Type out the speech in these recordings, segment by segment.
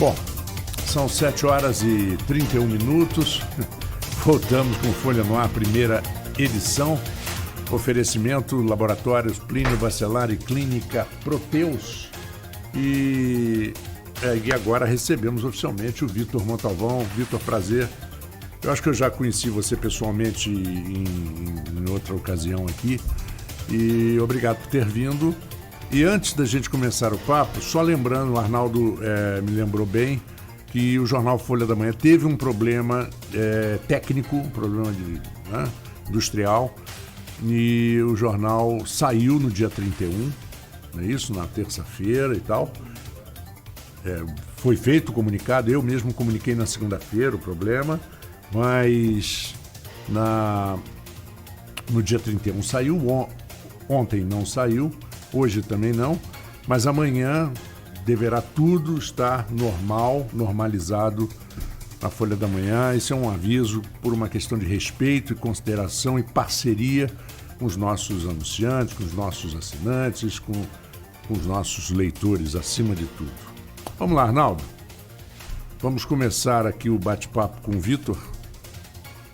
Bom, são 7 horas e 31 minutos. Voltamos com Folha no Ar, primeira edição. Oferecimento Laboratórios Plínio Bacelar e Clínica Proteus. E agora recebemos oficialmente o Vitor Montalvão. Vitor, prazer. Eu acho que eu já conheci você pessoalmente em outra ocasião aqui. E obrigado por ter vindo. E antes da gente começar o papo, só lembrando, o Arnaldo me lembrou bem, que o jornal Folha da Manhã teve um problema técnico, um problema industrial, e o jornal saiu no dia 31, não é isso? Na terça-feira e tal. Foi feito o comunicado, eu mesmo comuniquei na segunda-feira o problema, mas no dia 31 saiu, ontem não saiu, hoje também não, mas amanhã deverá tudo estar normalizado na Folha da Manhã. Esse é um aviso por uma questão de respeito e consideração e parceria com os nossos anunciantes, com os nossos assinantes, com os nossos leitores, acima de tudo. Vamos lá, Arnaldo. Vamos começar aqui o bate-papo com o Vitor.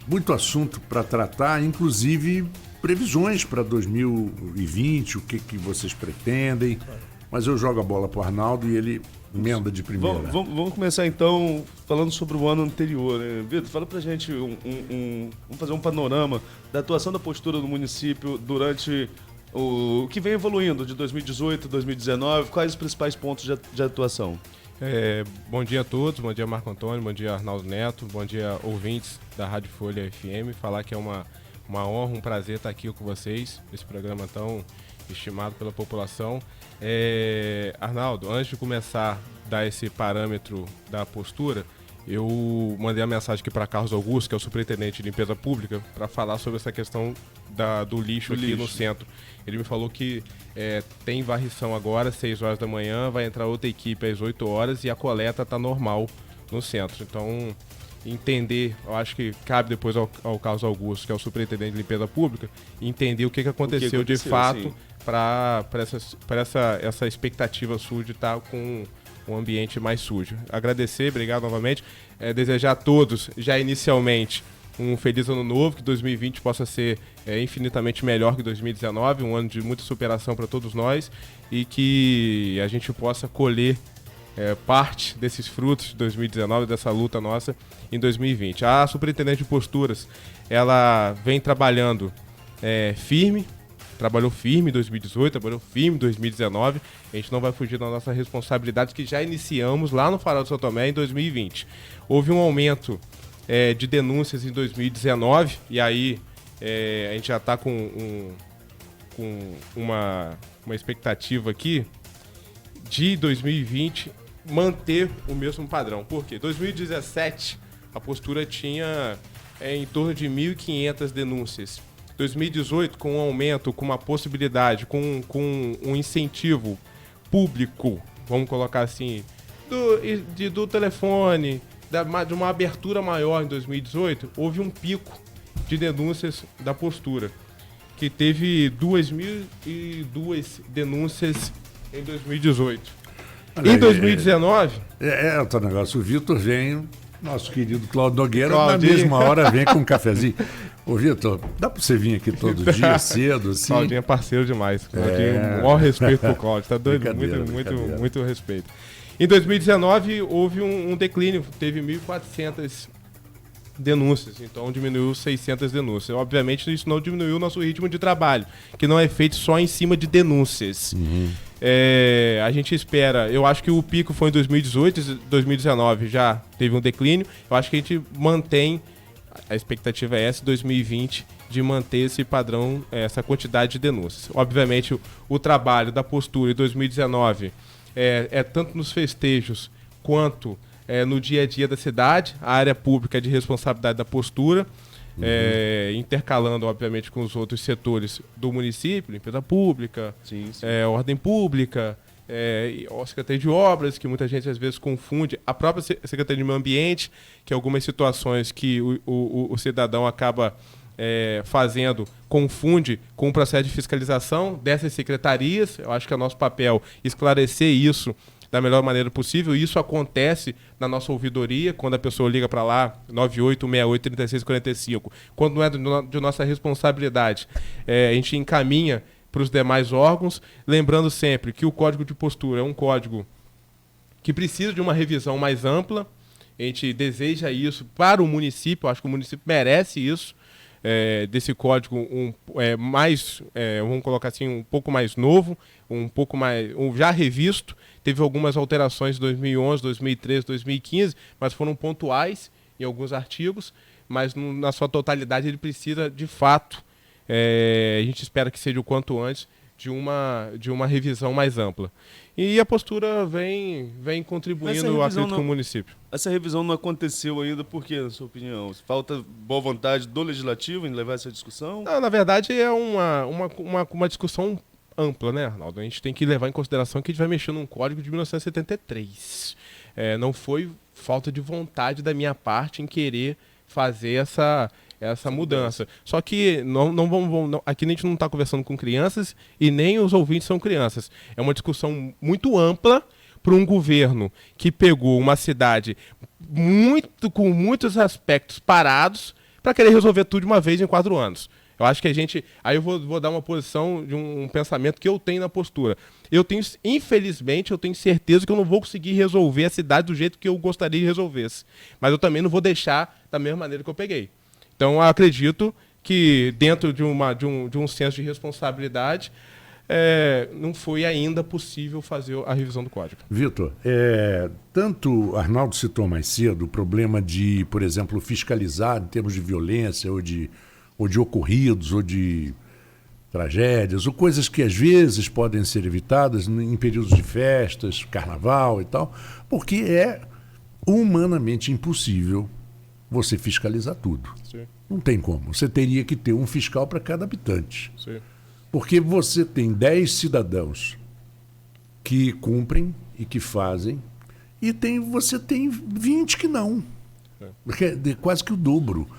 Muito assunto para tratar, inclusive previsões para 2020, o que vocês pretendem, mas eu jogo a bola para o Arnaldo e ele emenda de primeira. Vamos começar então falando sobre o ano anterior, né? Vitor, fala pra gente, vamos fazer um panorama da atuação da postura do município durante o que vem evoluindo de 2018, 2019, quais os principais pontos de atuação? Bom dia a todos, bom dia Marco Antônio, bom dia Arnaldo Neto, bom dia ouvintes da Rádio Folha FM, falar que é uma honra, um prazer estar aqui com vocês, esse programa tão estimado pela população. Arnaldo, antes de começar a dar esse parâmetro da postura, eu mandei a mensagem aqui para Carlos Augusto, que é o superintendente de limpeza pública, para falar sobre essa questão do lixo aqui no centro. Ele me falou que tem varrição agora, às 6 horas da manhã, vai entrar outra equipe às 8 horas e a coleta está normal no centro. Então, entender, eu acho que cabe depois ao Carlos Augusto, que é o superintendente de limpeza pública, entender o que aconteceu de fato para essa expectativa sua de estar com um ambiente mais sujo. Agradecer, obrigado novamente, desejar a todos, já inicialmente, um feliz ano novo, que 2020 possa ser infinitamente melhor que 2019, um ano de muita superação para todos nós e que a gente possa colher parte desses frutos de 2019, dessa luta nossa em 2020. A superintendente de posturas, ela vem trabalhando trabalhou firme em 2018, trabalhou firme em 2019. A gente não vai fugir da nossa responsabilidade que já iniciamos lá no Farol de São Tomé em 2020. Houve um aumento de denúncias em 2019 e aí a gente já está com uma expectativa aqui de 2020 manter o mesmo padrão. Por quê? 2017 a postura tinha em torno de 1.500 denúncias. 2018, com um aumento, com uma possibilidade, com um incentivo público, vamos colocar assim, do telefone, de uma abertura maior em 2018, houve um pico de denúncias da postura, que teve 2.002 denúncias em 2018. Em 2019... outro negócio, o Vitor vem, nosso querido Cláudio Nogueira, na mesma hora vem com um cafezinho. Ô, Vitor, dá pra você vir aqui todo dia cedo, assim? Claudinho é parceiro demais. Claudinho, maior respeito pro Cláudio, tá doido? Muito respeito. Em 2019, houve um declínio, teve 1.400 denúncias, então diminuiu 600 denúncias. Obviamente, isso não diminuiu o nosso ritmo de trabalho, que não é feito só em cima de denúncias. Uhum. A gente espera, eu acho que o pico foi em 2018, 2019 já teve um declínio, eu acho que a gente mantém, a expectativa é essa, 2020, de manter esse padrão, essa quantidade de denúncias. Obviamente, o trabalho da postura em 2019 é tanto nos festejos quanto no dia a dia da cidade, a área pública é de responsabilidade da postura, intercalando, obviamente, com os outros setores do município, limpeza pública, ordem pública, a Secretaria de Obras, que muita gente às vezes confunde, a própria Secretaria de Meio Ambiente, que algumas situações que o cidadão acaba confunde com o processo de fiscalização dessas secretarias. Eu acho que é nosso papel esclarecer isso da melhor maneira possível. E isso acontece na nossa ouvidoria, quando a pessoa liga para lá, 9868-3645. Quando não é de nossa responsabilidade, a gente encaminha para os demais órgãos, lembrando sempre que o Código de Postura é um código que precisa de uma revisão mais ampla. A gente deseja isso para o município, acho que o município merece isso, desse código vamos colocar assim, um pouco mais novo, um pouco mais já revisto. Teve algumas alterações em 2011, 2013, 2015, mas foram pontuais em alguns artigos, mas na sua totalidade ele precisa, de fato, a gente espera que seja o quanto antes, de uma revisão mais ampla. E a postura vem contribuindo, eu acredito, com o município. Essa revisão não aconteceu ainda por quê, na sua opinião? Falta boa vontade do Legislativo em levar essa discussão? Não, na verdade, é uma discussão ampla, né, Arnaldo? A gente tem que levar em consideração que a gente vai mexer num código de 1973. Não foi falta de vontade da minha parte em querer fazer essa mudança. Só que aqui a gente não está conversando com crianças e nem os ouvintes são crianças. É uma discussão muito ampla para um governo que pegou uma cidade com muitos aspectos parados para querer resolver tudo de uma vez em 4 anos. Eu acho que aí eu vou dar uma posição de um pensamento que eu tenho na postura. Infelizmente, eu tenho certeza que eu não vou conseguir resolver a cidade do jeito que eu gostaria de resolvesse. Mas eu também não vou deixar da mesma maneira que eu peguei. Então, eu acredito que dentro de um senso de responsabilidade, não foi ainda possível fazer a revisão do código. Vitor, tanto Arnaldo citou mais cedo o problema de, por exemplo, fiscalizar em termos de violência ou de ocorridos ou de tragédias, ou coisas que às vezes podem ser evitadas em períodos de festas, carnaval e tal, porque é humanamente impossível você fiscalizar tudo. Sim. Não tem como. Você teria que ter um fiscal para cada habitante. Sim. Porque você tem 10 cidadãos que cumprem e que fazem, e você tem 20 que não. É quase que o dobro.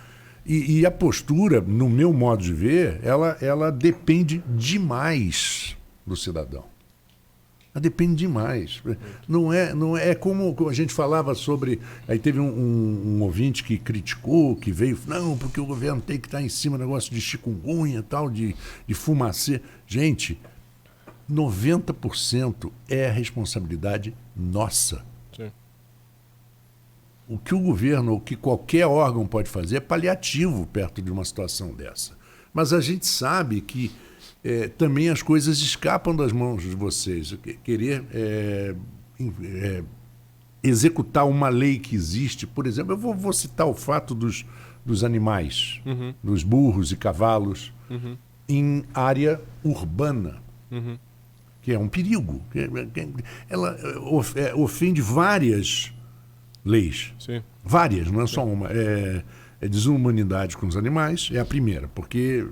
E a postura, no meu modo de ver, ela depende demais do cidadão. Ela depende demais. Não é como a gente falava sobre... Aí teve um ouvinte que criticou, que veio... Não, porque o governo tem que estar em cima do negócio de chikungunya, tal, de fumacê. Gente, 90% é responsabilidade nossa. Sim. O que o governo, ou que qualquer órgão pode fazer é paliativo perto de uma situação dessa. Mas a gente sabe que também as coisas escapam das mãos de vocês. Querer executar uma lei que existe, por exemplo, eu vou citar o fato dos animais, uhum, dos burros e cavalos, uhum, em área urbana, uhum, que é um perigo. Ela ofende várias leis. sim, Várias, não é só uma. É desumanidade com os animais, é a primeira, porque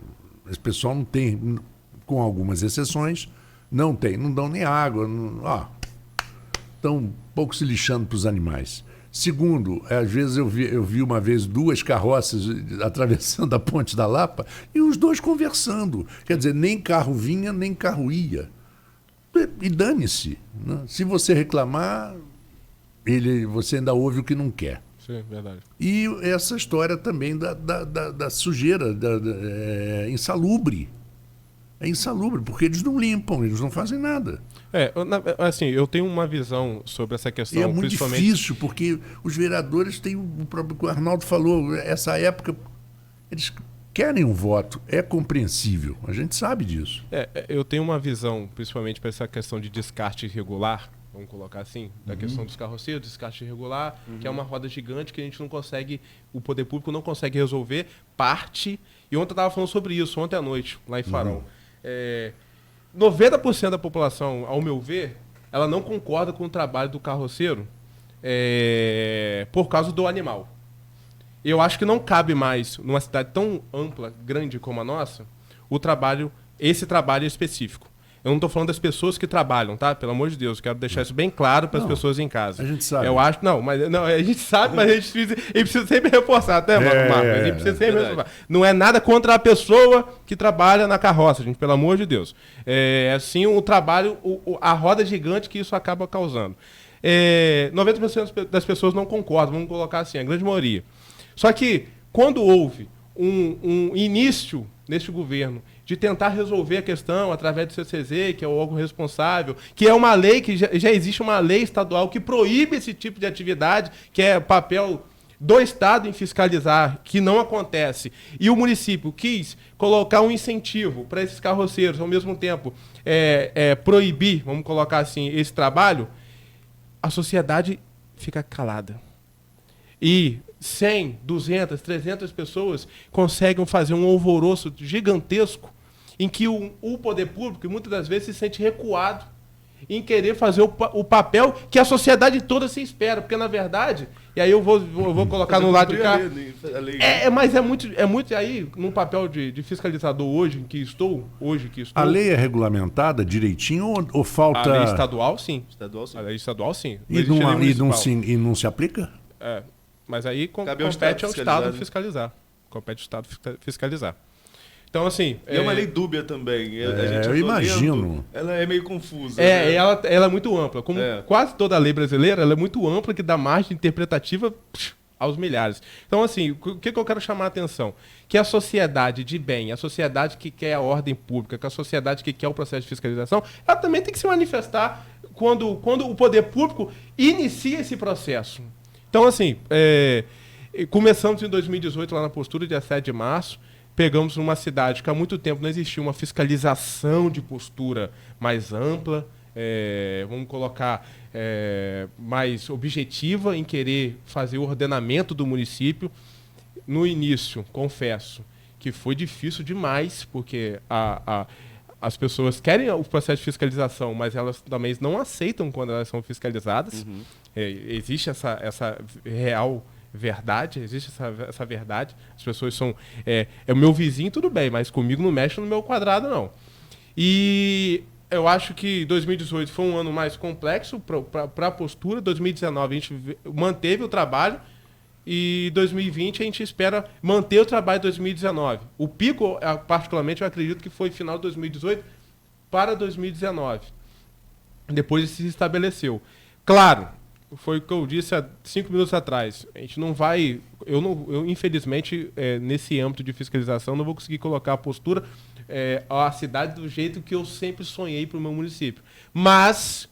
esse pessoal não tem, com algumas exceções, não dão nem água, estão um pouco se lixando para os animais. Segundo, às vezes eu vi uma vez 2 carroças atravessando a Ponte da Lapa e os 2 conversando. Quer dizer, nem carro vinha, nem carro ia. E dane-se, né? Se você reclamar, você ainda ouve o que não quer. sim, verdade. E essa história também da sujeira, insalubre. É insalubre, porque eles não limpam, eles não fazem nada. Assim, eu tenho uma visão sobre essa questão. E é muito difícil, porque os vereadores têm o próprio que o Arnaldo falou, essa época, eles querem um voto, é compreensível, a gente sabe disso. Eu tenho uma visão, principalmente para essa questão de descarte irregular, vamos colocar assim, da questão dos carroceiros, descarte irregular, que é uma roda gigante que a gente não consegue, o poder público não consegue resolver, parte. E ontem eu estava falando sobre isso, ontem à noite, lá em Farol. 90% da população, ao meu ver, ela não concorda com o trabalho do carroceiro por causa do animal. Eu acho que não cabe mais, numa cidade tão ampla, grande como a nossa, esse trabalho específico. Eu não estou falando das pessoas que trabalham, tá? Pelo amor de Deus, quero deixar isso bem claro para as pessoas em casa. A gente sabe. Eu acho, a gente sabe, mas a gente precisa sempre reforçar, até, Marcos? A gente precisa sempre reforçar. Não é nada contra a pessoa que trabalha na carroça, gente, pelo amor de Deus. É assim o trabalho, a roda gigante que isso acaba causando. 90% das pessoas não concordam, vamos colocar assim, a grande maioria. Só que, quando houve um início neste governo de tentar resolver a questão através do CCZ, que é o órgão responsável, que é uma lei, que já existe uma lei estadual que proíbe esse tipo de atividade, que é papel do Estado em fiscalizar, que não acontece, e o município quis colocar um incentivo para esses carroceiros, ao mesmo tempo proibir, vamos colocar assim, esse trabalho, a sociedade fica calada. E 100, 200, 300 pessoas conseguem fazer um alvoroço gigantesco em que o poder público, muitas das vezes, se sente recuado em querer fazer o papel que a sociedade toda se espera. Porque, na verdade, e aí eu vou colocar no lado de cá... Mas é muito aí, num papel de fiscalizador hoje que estou... A lei é regulamentada direitinho ou falta... A lei estadual, sim. A lei estadual, sim. E não se aplica? Mas aí compete ao Estado fiscalizar. Compete ao Estado fiscalizar. Então, assim... E é uma lei dúbia também. Eu imagino. Ela é meio confusa. Né? Ela é muito ampla. Como quase toda a lei brasileira, ela é muito ampla, que dá margem interpretativa aos milhares. Então, assim, o que eu quero chamar a atenção? Que a sociedade de bem, a sociedade que quer a ordem pública, que a sociedade que quer o processo de fiscalização, ela também tem que se manifestar quando o poder público inicia esse processo. Então, assim, começamos em 2018, lá na postura, dia 7 de março, pegamos numa cidade que há muito tempo não existia uma fiscalização de postura mais ampla, vamos colocar, mais objetiva em querer fazer o ordenamento do município. No início, confesso, que foi difícil demais, porque as pessoas querem o processo de fiscalização, mas elas também não aceitam quando elas são fiscalizadas. Uhum. Existe essa real verdade, existe essa verdade. As pessoas são... É o meu vizinho, tudo bem, mas comigo não mexe no meu quadrado, não. E eu acho que 2018 foi um ano mais complexo para a postura. 2019 a gente manteve o trabalho e 2020 a gente espera manter o trabalho de 2019. O pico, particularmente, eu acredito que foi final de 2018 para 2019. Depois se estabeleceu. Claro, foi o que eu disse há 5 minutos atrás. A gente não vai... Eu infelizmente, nesse âmbito de fiscalização, não vou conseguir colocar a postura, a cidade do jeito que eu sempre sonhei para o meu município. Mas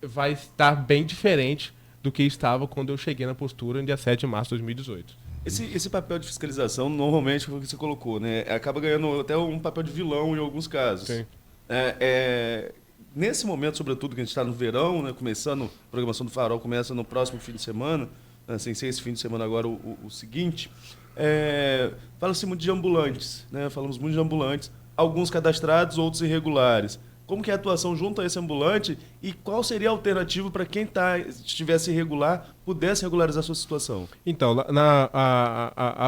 vai estar bem diferente do que estava quando eu cheguei na postura no dia 7 de março de 2018. Esse papel de fiscalização, normalmente, foi o que você colocou, né? Acaba ganhando até um papel de vilão em alguns casos. Sim. Nesse momento, sobretudo, que a gente está no verão, né, começando, a programação do Farol começa no próximo fim de semana, sem ser esse fim de semana agora o seguinte, fala-se muito de ambulantes, né? Falamos muito de ambulantes, alguns cadastrados, outros irregulares. Como que é a atuação junto a esse ambulante e qual seria a alternativa para quem estivesse irregular, pudesse regularizar a sua situação? Então,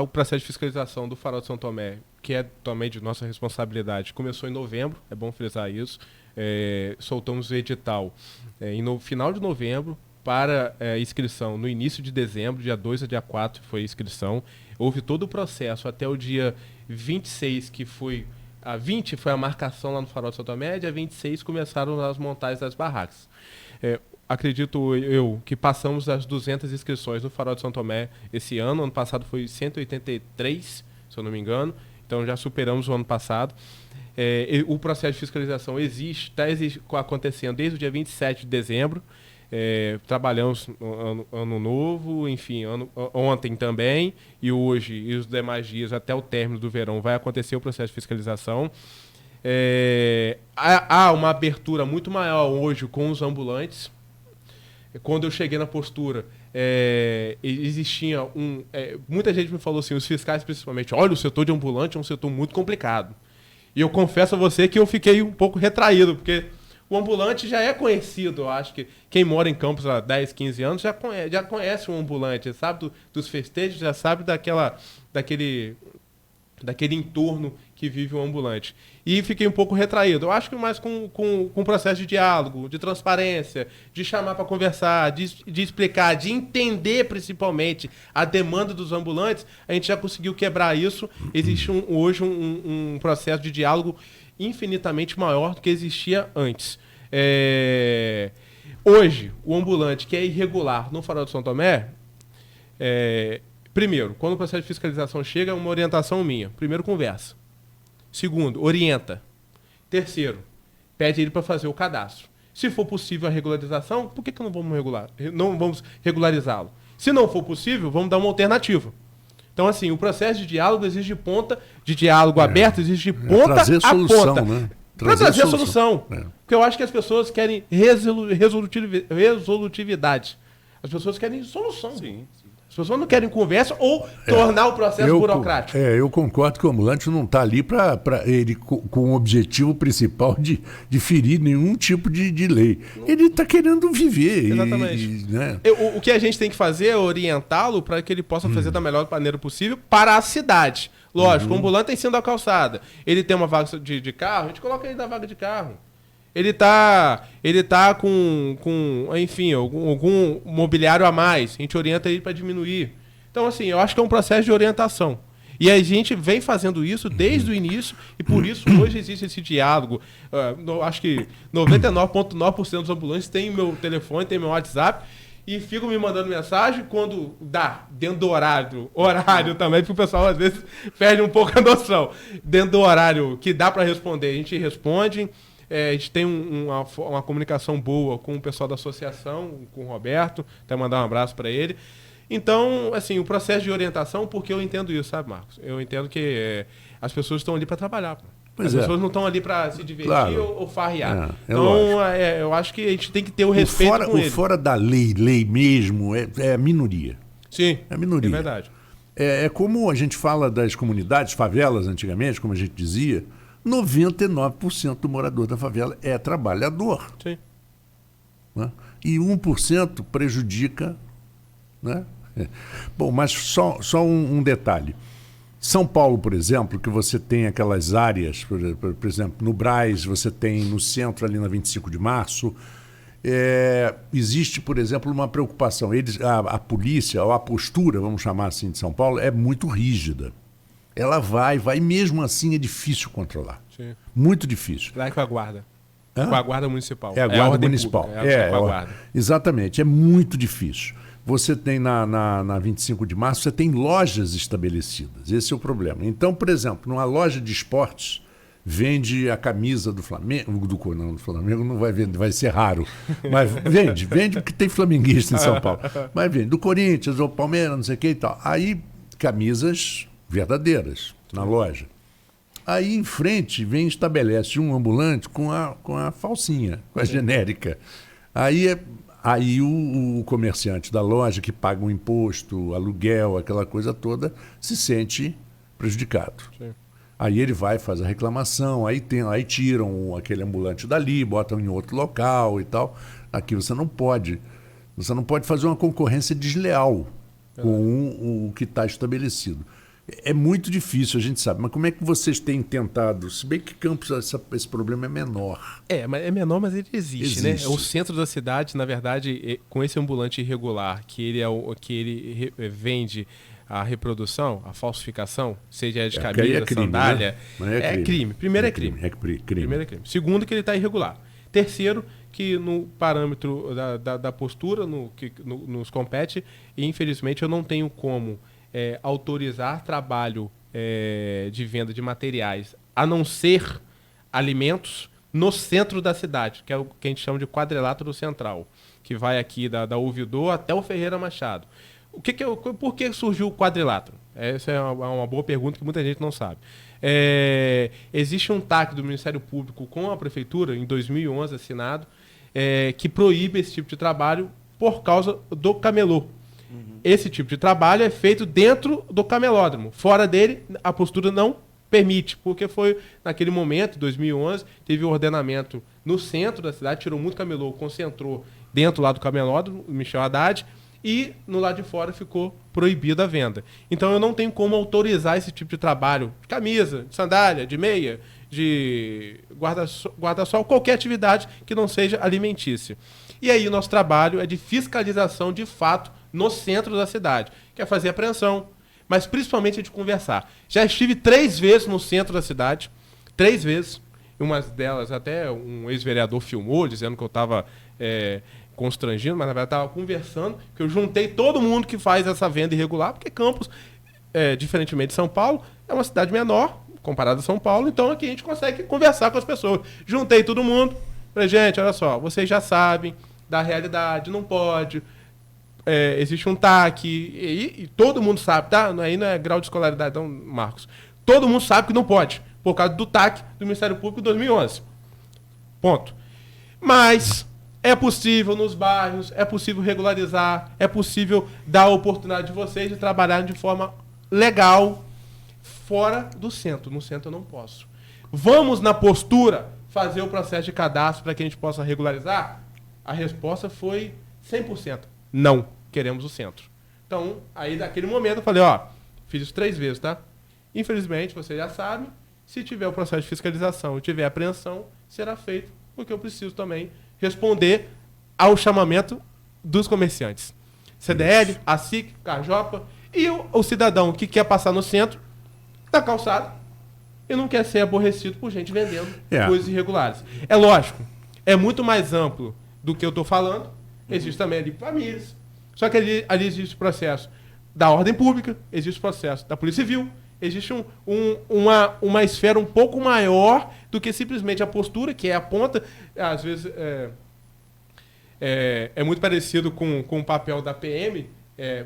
o processo de fiscalização do Farol de São Tomé, que é também de nossa responsabilidade, começou em novembro, é bom frisar isso. Soltamos o edital no final de novembro para inscrição no início de dezembro, dia 2 a dia 4 foi a inscrição. Houve todo o processo até o dia 26, que foi... A 20 foi a marcação lá no Farol de São Tomé, dia 26 começaram as montagens das barracas. Acredito eu que passamos das 200 inscrições no Farol de São Tomé esse ano. Ano passado foi 183, se eu não me engano. Então já superamos o ano passado. O processo de fiscalização está acontecendo desde o dia 27 de dezembro. Trabalhamos no ano novo, enfim, ontem também, e hoje e os demais dias, até o término do verão, vai acontecer o processo de fiscalização. Há uma abertura muito maior hoje com os ambulantes. Quando eu cheguei na postura, existia muita gente me falou assim, os fiscais principalmente, olha, o setor de ambulante é um setor muito complicado. E eu confesso a você que eu fiquei um pouco retraído, porque o ambulante já é conhecido. Eu acho que quem mora em Campos há 10, 15 anos já conhece o ambulante, sabe dos festejos, já sabe daquele daquele entorno que vive o ambulante. E fiquei um pouco retraído. Eu acho que mais com um processo de diálogo, de transparência, de chamar para conversar, de explicar, de entender principalmente a demanda dos ambulantes, a gente já conseguiu quebrar isso. Existe hoje um processo de diálogo infinitamente maior do que existia antes. Hoje, o ambulante que é irregular no Farol de São Tomé, primeiro, quando o processo de fiscalização chega, é uma orientação minha. Primeiro, conversa. Segundo, orienta. Terceiro, pede ele para fazer o cadastro. Se for possível a regularização, por que não vamos regularizá-lo? Se não for possível, vamos dar uma alternativa. Então, assim, o processo de diálogo exige ponta, de diálogo aberto, exige ponta trazer a solução, ponta. né? Para trazer a solução. Porque eu acho que as pessoas querem resolutividade. As pessoas querem solução. Sim. As pessoas não querem conversa ou tornar o processo burocrático. Eu concordo que o ambulante não está ali para ele com o objetivo principal de ferir nenhum tipo de lei. Ele está querendo viver. Exatamente. Né? O que a gente tem que fazer é orientá-lo para que ele possa fazer da melhor maneira possível para a cidade. Lógico, o ambulante tem sendo a calçada. Ele tem uma vaga de carro, a gente coloca ele na vaga de carro. Ele tá enfim, algum mobiliário a mais. A gente orienta ele para diminuir. Então, assim, eu acho que é um processo de orientação. E a gente vem fazendo isso desde o início e por isso hoje existe esse diálogo. Acho que 99,9% dos ambulantes têm meu telefone, têm meu WhatsApp e ficam me mandando mensagem quando dá, dentro do horário também, porque o pessoal às vezes perde um pouco a noção. Dentro do horário que dá para responder, a gente responde. A gente tem uma comunicação boa com o pessoal da associação, com o Roberto, até mandar um abraço para ele. Então, assim, o processo de orientação, porque eu entendo isso, sabe, Marcos? Eu entendo que as pessoas estão ali para trabalhar. As pessoas não estão ali para se divertir ou farrear. Então, eu acho que a gente tem que ter o respeito com ele. O fora da lei mesmo, é a minoria. Sim, é a minoria. É verdade. É como a gente fala das comunidades, favelas antigamente, como a gente dizia, 99% do morador da favela é trabalhador. Sim. Né? E 1% prejudica. Né? Bom, mas só um detalhe. São Paulo, por exemplo, que você tem aquelas áreas, por exemplo, no Brás, você tem no centro, ali na 25 de março, existe, por exemplo, uma preocupação. A polícia, ou a postura, vamos chamar assim, de São Paulo, é muito rígida. Ela vai, mesmo assim é difícil controlar. Sim. Muito difícil. Lá é com a guarda. Com a guarda municipal. É a guarda municipal. Exatamente, é muito difícil. Você tem na 25 de março, você tem lojas estabelecidas. Esse é o problema. Então, por exemplo, numa loja de esportes, vende a camisa do Flamengo. Do Flamengo não vai vender, vai ser raro. Mas vende porque tem flamenguista em São Paulo. Mas vende do Corinthians ou Palmeiras, não sei o que e tal. Aí, camisas verdadeiras na loja. Aí em frente estabelece um ambulante com a falsinha, com a genérica. Aí o comerciante da loja que paga um imposto, aluguel, aquela coisa toda, se sente prejudicado. Sim. Aí ele vai, faz a reclamação, aí tiram aquele ambulante dali, botam em outro local e tal. Aqui você não pode fazer uma concorrência desleal com o que está estabelecido. É muito difícil, a gente sabe, mas como é que vocês têm tentado? Se bem que Campos esse problema é menor. É menor, mas ele existe, né? O centro da cidade, na verdade, com esse ambulante irregular, que ele vende a reprodução, a falsificação, seja de camisa, crime, sandália, né? crime. Primeiro é crime. Primeiro é crime. Segundo, que ele está irregular. Terceiro, que no parâmetro da postura que nos compete, e infelizmente eu não tenho como autorizar trabalho de venda de materiais, a não ser alimentos, no centro da cidade, que é o que a gente chama de quadrilátero central, que vai aqui da Ouvidor até o Ferreira Machado. Por que surgiu o quadrilátero? Essa é uma boa pergunta que muita gente não sabe. Existe um TAC do Ministério Público com a Prefeitura, em 2011, assinado, que proíbe esse tipo de trabalho por causa do camelô. Esse tipo de trabalho é feito dentro do camelódromo. Fora dele, a postura não permite, porque foi naquele momento, em 2011, teve o ordenamento no centro da cidade, tirou muito camelô, concentrou dentro lá do camelódromo, Michel Haddad, e no lado de fora ficou proibida a venda. Então eu não tenho como autorizar esse tipo de trabalho de camisa, de sandália, de meia, de guarda-sol, qualquer atividade que não seja alimentícia. E aí o nosso trabalho é de fiscalização de fato no centro da cidade, que é fazer apreensão, mas principalmente de conversar. Já estive 3 vezes no centro da cidade, 3 vezes, uma delas até um ex-vereador filmou, dizendo que eu estava constrangindo, mas na verdade estava conversando, que eu juntei todo mundo que faz essa venda irregular, porque Campos, diferentemente de São Paulo, é uma cidade menor, comparada a São Paulo, então aqui a gente consegue conversar com as pessoas. Juntei todo mundo, falei, gente, olha só, vocês já sabem da realidade, não pode, existe um TAC, e todo mundo sabe, tá? Aí não é grau de escolaridade, não, Marcos. Todo mundo sabe que não pode, por causa do TAC do Ministério Público de 2011. Ponto. Mas é possível nos bairros, é possível regularizar, é possível dar a oportunidade de vocês de trabalharem de forma legal fora do centro. No centro eu não posso. Vamos na postura fazer o processo de cadastro para que a gente possa regularizar? A resposta foi 100%. Não queremos o centro. Então, aí naquele momento eu falei, fiz isso 3 vezes, tá? Infelizmente, você já sabe, se tiver o processo de fiscalização e tiver apreensão, será feito, porque eu preciso também responder ao chamamento dos comerciantes. CDL, ASIC, Carjopa e o cidadão que quer passar no centro da calçada e não quer ser aborrecido por gente vendendo coisas irregulares. É lógico, é muito mais amplo do que eu estou falando. Existe também ali famílias. Só que ali existe o processo da ordem pública, existe o processo da Polícia Civil, existe uma esfera um pouco maior do que simplesmente a postura, que é a ponta. Às vezes é muito parecido com o papel da PM, é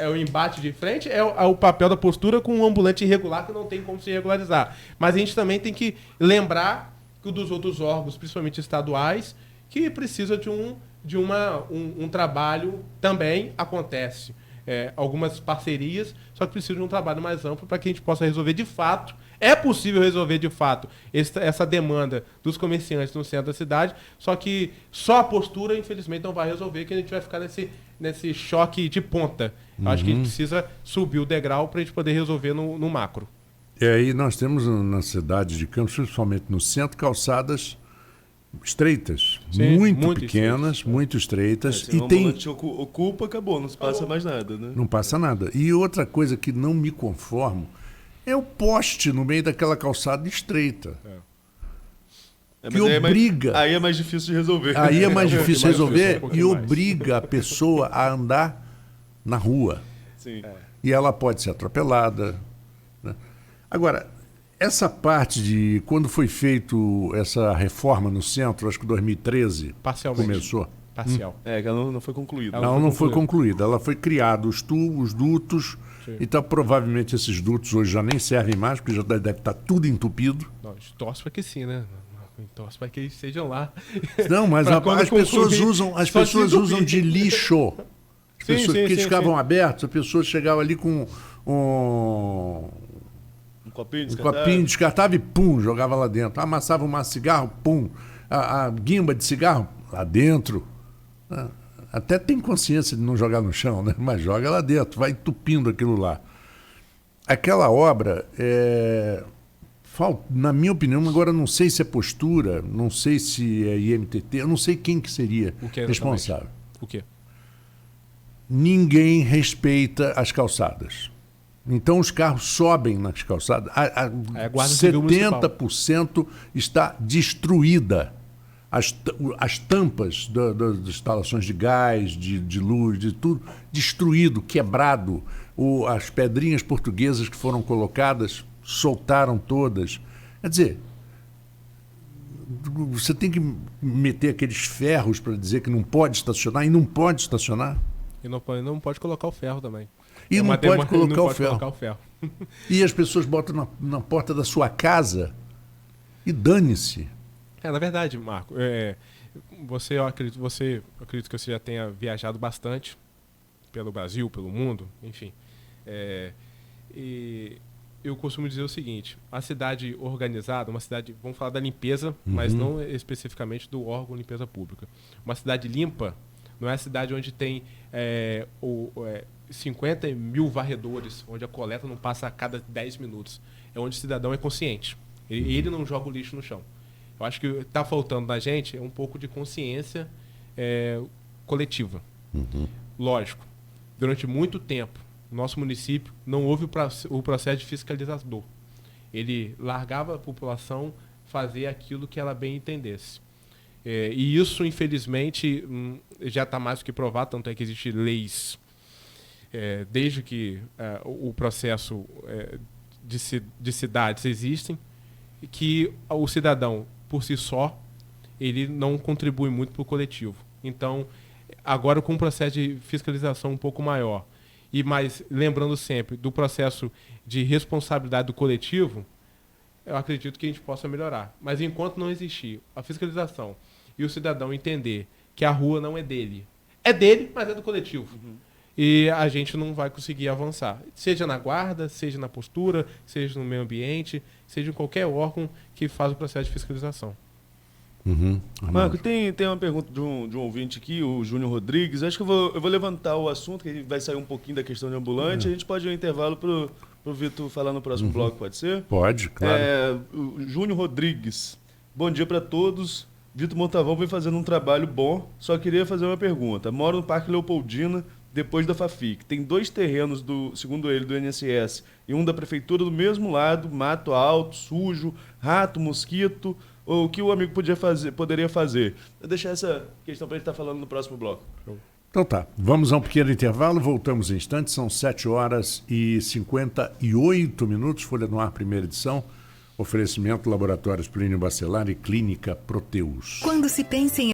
o embate de frente, é o papel da postura com um ambulante irregular que não tem como se regularizar. Mas a gente também tem que lembrar que dos outros órgãos, principalmente estaduais, que precisa de um trabalho também acontece. Algumas parcerias, só que precisa de um trabalho mais amplo para que a gente possa resolver de fato. É possível resolver de fato essa demanda dos comerciantes no centro da cidade, só que só a postura, infelizmente, não vai resolver, que a gente vai ficar nesse choque de ponta. Acho que a gente precisa subir o degrau para a gente poder resolver no macro. E aí nós temos na cidade de Campos, principalmente no centro, calçadas estreitas, sim, muito pequenas, muito estreitas. Se o ambulante ocupa, acabou, não se passa mais nada, né? Não passa nada. E outra coisa que não me conformo é o poste no meio daquela calçada estreita. Que obriga... Aí é mais difícil de resolver. Aí é mais difícil de resolver e obriga a pessoa a andar na rua. Sim. E ela pode ser atropelada, né? Agora, essa parte de quando foi feito essa reforma no centro, acho que 2013 começou. Parcial. Ela não foi concluída. Não foi concluída. Ela foi criada, os dutos. Sim. Então provavelmente esses dutos hoje já nem servem mais, porque já deve estar tudo entupido. Torce para que sim, né? Torce para que eles estejam lá. Não, mas as pessoas usam de lixo. As pessoas que ficavam abertos, a pessoa chegava ali com um copinho descartável e pum, jogava lá dentro. Amassava um maço de cigarro, pum. A guimba de cigarro lá dentro. Até tem consciência de não jogar no chão, né? Mas joga lá dentro, vai entupindo aquilo lá. Aquela obra, na minha opinião, agora não sei se é postura, não sei se é IMTT, eu não sei quem que seria responsável. O quê? Ninguém respeita as calçadas. Então os carros sobem nas calçadas. 70% está destruída. As tampas das instalações de gás, de luz, de tudo, destruído, quebrado. As pedrinhas portuguesas que foram colocadas soltaram todas. Quer dizer, você tem que meter aqueles ferros para dizer que não pode estacionar, e não pode estacionar. E não pode colocar o ferro também. E não pode colocar o ferro. E as pessoas botam na porta da sua casa e dane-se. Na verdade, Marco, eu acredito que você já tenha viajado bastante pelo Brasil, pelo mundo, enfim. E eu costumo dizer o seguinte: a cidade organizada, uma cidade, vamos falar da limpeza, mas não especificamente do órgão de limpeza pública. Uma cidade limpa Não é a cidade onde tem 50 mil varredores, onde a coleta não passa a cada 10 minutos. É onde o cidadão é consciente. Ele não joga o lixo no chão. Eu acho que está faltando na gente um pouco de consciência coletiva. Lógico, durante muito tempo, no nosso município não houve o processo de fiscalizador. Ele largava a população fazer aquilo que ela bem entendesse. E isso, infelizmente, já está mais do que provado, tanto é que existem leis, desde que o processo de cidades existem, que o cidadão, por si só, ele não contribui muito para o coletivo. Então, agora com um processo de fiscalização um pouco maior, mas lembrando sempre do processo de responsabilidade do coletivo, eu acredito que a gente possa melhorar. Mas enquanto não existir a fiscalização e o cidadão entender que a rua não é dele, mas é do coletivo. E a gente não vai conseguir avançar. Seja na guarda, seja na postura, seja no meio ambiente, seja em qualquer órgão que faz o processo de fiscalização. Marco, tem uma pergunta de um ouvinte aqui, o Júnior Rodrigues. Acho que eu vou levantar o assunto, que vai sair um pouquinho da questão de ambulante. A gente pode ir um intervalo pro Vitor falar no próximo bloco, pode ser? Pode, claro. O Júnior Rodrigues. Bom dia para todos. Vitor Montavão vem fazendo um trabalho bom. Só queria fazer uma pergunta. Moro no Parque Leopoldina, depois da Fafic. Tem 2 terrenos, segundo ele, do INSS e um da prefeitura do mesmo lado, mato alto, sujo, rato, mosquito. O que o amigo poderia fazer? Vou deixar essa questão para ele estar falando no próximo bloco. Então tá, vamos a um pequeno intervalo, voltamos em instantes, são 7h58, Folha no Ar, primeira edição. Oferecimento Laboratórios Plínio Bacelar e Clínica Proteus. Quando se pensa em